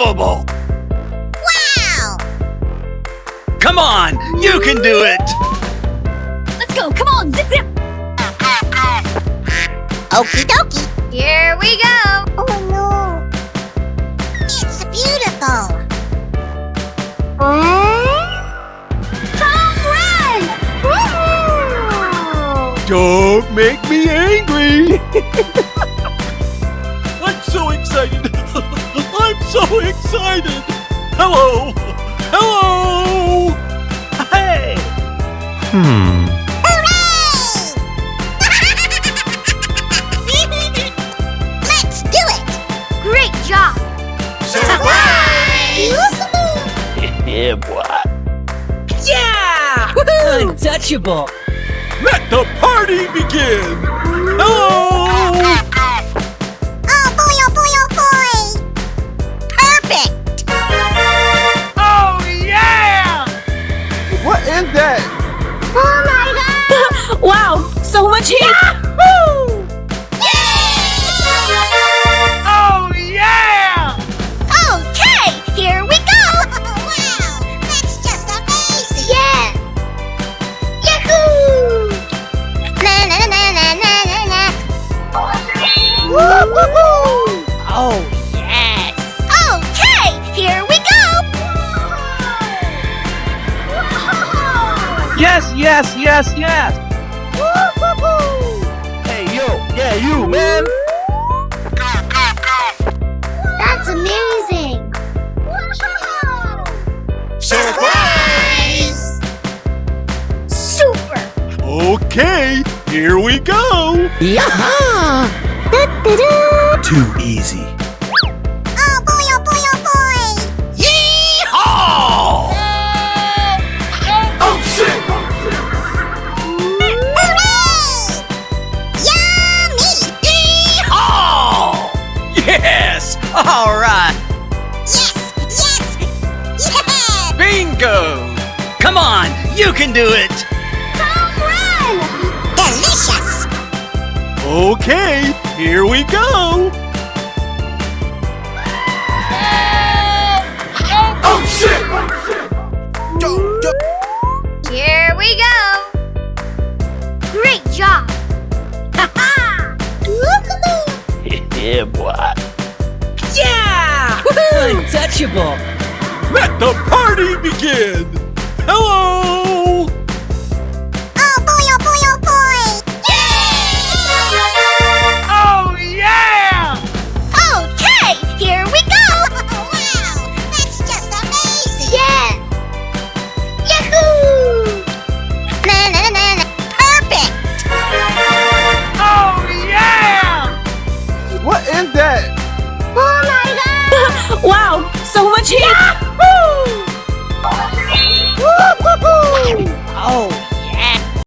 Unbelievable! Wow! Come on, you can do it! Let's go, come on, zip zip! Okie dokie. Here we go! Oh no. It's beautiful. Home run! Don't make me angry! I'm so excited! I'm so excited! Hello! Hello! Hey! Let's do it. Great job! Surprise! Yeah, boy! Yeah! Untouchable! Let the party begin! Hello! Oh boy, oh boy, oh boy! Perfect! Oh yeah! What is that? Oh my god! Wow! So much heat! Oh yeah! Okay, here we go! Wow! That's just amazing! Yeah! Yahoo! Na na na na na na na! Woo-hoo-hoo! Oh, yes! Okay, here we go! Yes, yes, yes, yes! Woo-hoo-hoo! Hey, yo! Yeah, you, man! That's amazing! Surprise! Super! Okay, here we go! Yaha! Too easy. Oh boy, oh boy, oh boy! Yeehaw! Oh, shit! Hooray! Yummy! Yeehaw! Yes! All right! Yes! Yes! Yeah! Bingo! Come on, you can do it! Home run! Delicious! Okay, here we go! Oh, shit! Here we go! Great job! Yeah, boy! Yeah! Untouchable! Let the party begin! Hello! Oh boy, oh boy, oh boy! Oh, yeah! Okay, here we go! Wow! That's just amazing! Yeah! Yahoo! Na na na na! Perfect! Oh, yeah! What is that? Oh my god! Wow! So much heat! Woo-hoo-hoo! Oh,